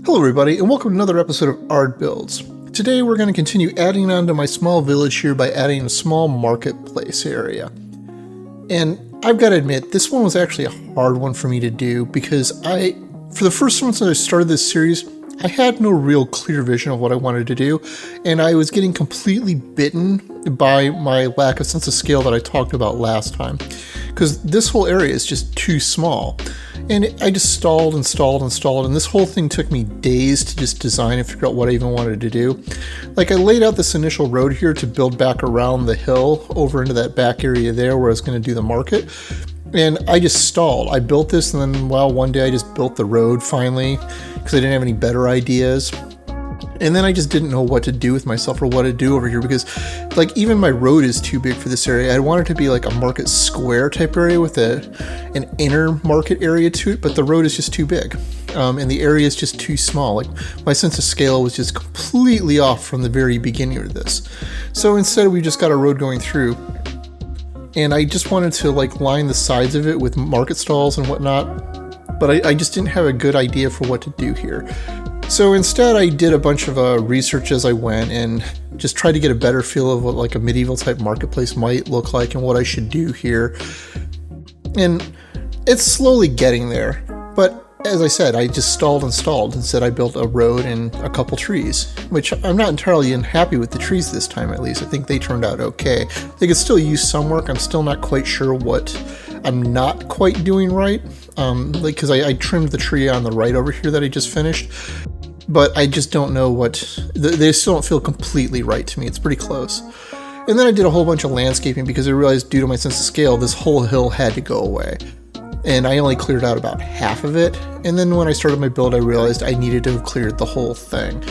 Hello everybody, and welcome to another episode of Ard Builds. Today we're going to continue adding on to my small village here by adding a small marketplace area. And I've got to admit, this one was actually a hard one for me to do because for the first months that I started this series, I had no real clear vision of what I wanted to do, and I was getting completely bitten by my lack of sense of scale that I talked about last time. Because this whole area is just too small. And I just stalled, and this whole thing took me days to just design and figure out what I even wanted to do. Like, I laid out this initial road here to build back around the hill over into that back area there where I was going to do the market. And I just stalled. I built this, and then, well, one day I just built the road finally because I didn't have any better ideas. And then I just didn't know what to do with myself or what to do over here because, like, even my road is too big for this area. I wanted it to be like a market square type area with an inner market area to it, but the road is just too big. And the area is just too small. Like, my sense of scale was just completely off from the very beginning of this. So instead, we just got a road going through. And I just wanted to, like, line the sides of it with market stalls and whatnot. But I just didn't have a good idea for what to do here. So instead, I did a bunch of research as I went and just tried to get a better feel of what like a medieval type marketplace might look like and what I should do here. And it's slowly getting there. But as I said, I just stalled. Instead, I built a road and a couple trees, which I'm not entirely unhappy with the trees this time, at least. I think they turned out okay. They could still use some work. I'm still not quite sure what I'm not quite doing right. Because I trimmed the tree on the right over here that I just finished. But I just don't know they still don't feel completely right to me. It's pretty close. And then I did a whole bunch of landscaping because I realized due to my sense of scale, this whole hill had to go away. And I only cleared out about half of it. And then when I started my build, I realized I needed to have cleared the whole thing.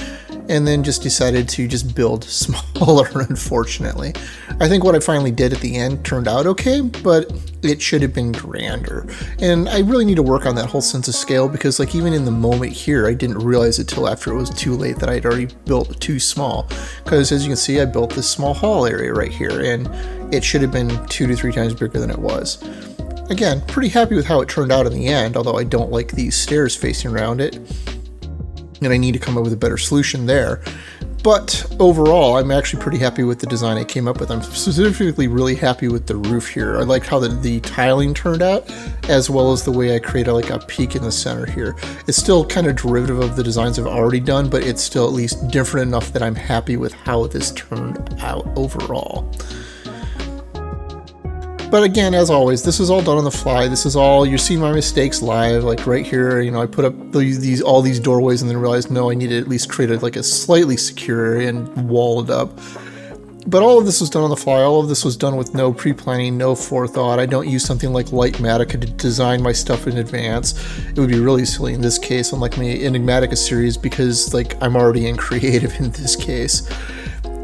And then just decided to just build smaller, unfortunately. I think what I finally did at the end turned out okay, but it should have been grander. And I really need to work on that whole sense of scale because, like, even in the moment here, I didn't realize it till after it was too late that I'd already built too small. Because as you can see, I built this small hall area right here, and it should have been 2 to 3 times bigger than it was. Again, pretty happy with how it turned out in the end, although I don't like these stairs facing around it. And I need to come up with a better solution there. But overall, I'm actually pretty happy with the design I came up with. I'm specifically really happy with the roof here. I like how the tiling turned out, as well as the way I created like a peak in the center here. It's still kind of derivative of the designs I've already done, but it's still at least different enough that I'm happy with how this turned out overall. But again, as always, this is all done on the fly. This is all, you're seeing my mistakes live, like right here, you know, I put up all these doorways and then realized, no, I need to at least create like a slightly secure area and wall it up. But all of this was done on the fly. All of this was done with no pre-planning, no forethought. I don't use something like Lightmatica to design my stuff in advance. It would be really silly in this case, unlike my Enigmatica series, because like I'm already in creative in this case.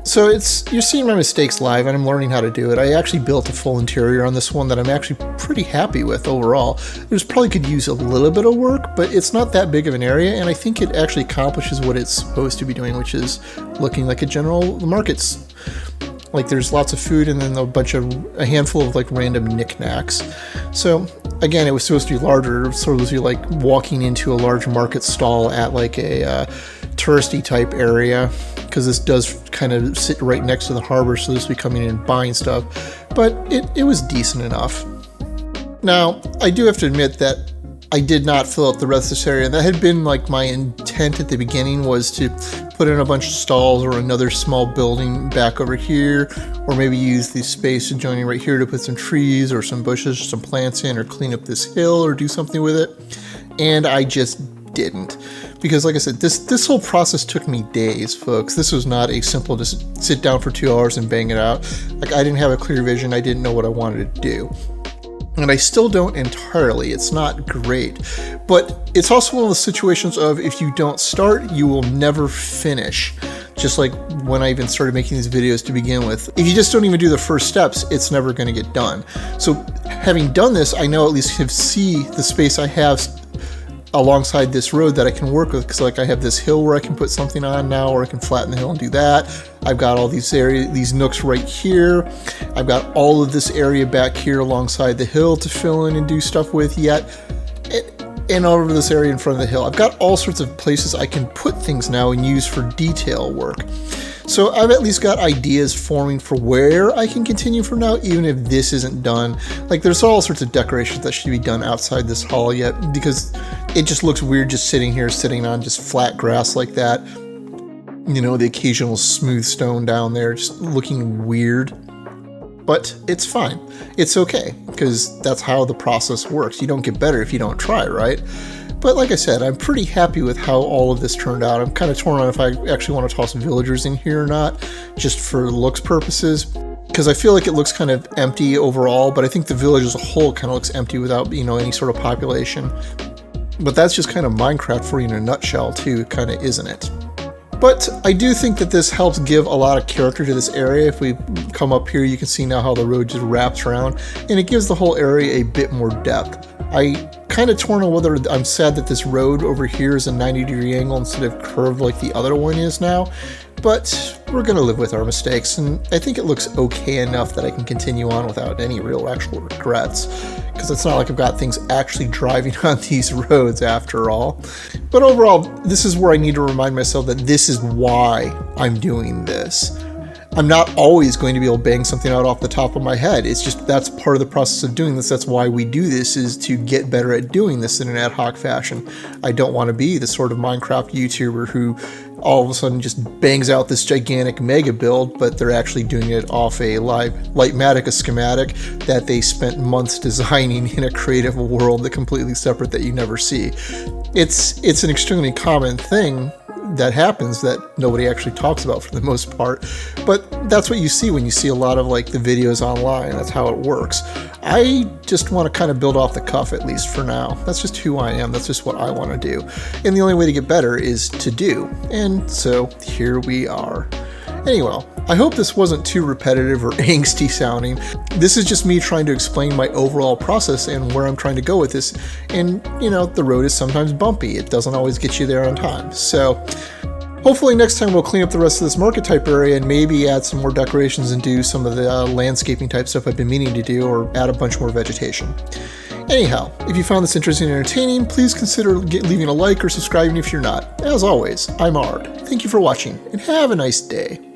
So you're seeing my mistakes live, and I'm learning how to do it. I actually built a full interior on this one that I'm actually pretty happy with overall. There's probably could use a little bit of work, but it's not that big of an area, and I think it actually accomplishes what it's supposed to be doing, which is looking like a general markets. Like there's lots of food and then a handful of like random knickknacks. So again, it was supposed to be larger. It was supposed to be like walking into a large market stall at like a touristy type area, because this does kind of sit right next to the harbor, so this will be coming in and buying stuff. But it was decent enough. Now, I do have to admit that I did not fill out the rest of this area. That had been like my intent at the beginning, was to put in a bunch of stalls or another small building back over here, or maybe use the space adjoining right here to put some trees or some bushes or some plants in, or clean up this hill or do something with it. And I just didn't, because like I said, this whole process took me days, folks. This was not a simple just sit down for 2 hours and bang it out. Like, I didn't have a clear vision. I didn't know what I wanted to do. And I still don't entirely. It's not great. But it's also one of the situations of, if you don't start, you will never finish. Just like when I even started making these videos to begin with. If you just don't even do the first steps, it's never going to get done. So having done this, I now at least can see the space I have alongside this road that I can work with, because like I have this hill where I can put something on now, or I can flatten the hill and do that. I've got all these these nooks right here. I've got all of this area back here alongside the hill to fill in and do stuff with. Yet and over this area in front of the hill. I've got all sorts of places I can put things now and use for detail work. So I've at least got ideas forming for where I can continue from now, even if this isn't done. Like, there's all sorts of decorations that should be done outside this hall yet, because it just looks weird just sitting here, sitting on just flat grass like that. You know, the occasional smooth stone down there, just looking weird. But it's fine. It's okay, because that's how the process works. You don't get better if you don't try, right? But like I said, I'm pretty happy with how all of this turned out. I'm kind of torn on if I actually want to toss villagers in here or not, just for looks purposes, because I feel like it looks kind of empty overall, but I think the village as a whole kind of looks empty without, you know, any sort of population. But that's just kind of Minecraft for you in a nutshell too, kind of, isn't it? But I do think that this helps give a lot of character to this area. If we come up here, you can see now how the road just wraps around, and it gives the whole area a bit more depth. I kind of torn on whether I'm sad that this road over here is a 90-degree angle instead of curved like the other one is now, but we're going to live with our mistakes, and I think it looks okay enough that I can continue on without any real actual regrets, because it's not like I've got things actually driving on these roads after all. But overall, this is where I need to remind myself that this is why I'm doing this. I'm not always going to be able to bang something out off the top of my head. It's just, that's part of the process of doing this. That's why we do this, is to get better at doing this in an ad hoc fashion. I don't want to be the sort of Minecraft YouTuber who all of a sudden just bangs out this gigantic mega build, but they're actually doing it off a Lightmatica schematic that they spent months designing in a creative world that completely separate that you never see. It's an extremely common thing that happens that nobody actually talks about for the most part, but that's what you see when you see a lot of like the videos online. That's how it works. I just want to kind of build off the cuff, at least for now. That's just who I am. That's just what I want to do, and the only way to get better is to do, and so here we are. Anyway, I hope this wasn't too repetitive or angsty sounding. This is just me trying to explain my overall process and where I'm trying to go with this. And, you know, the road is sometimes bumpy. It doesn't always get you there on time. So hopefully next time we'll clean up the rest of this market type area and maybe add some more decorations and do some of the landscaping type stuff I've been meaning to do, or add a bunch more vegetation. Anyhow, if you found this interesting and entertaining, please consider leaving a like or subscribing if you're not. As always, I'm Ard. Thank you for watching, and have a nice day.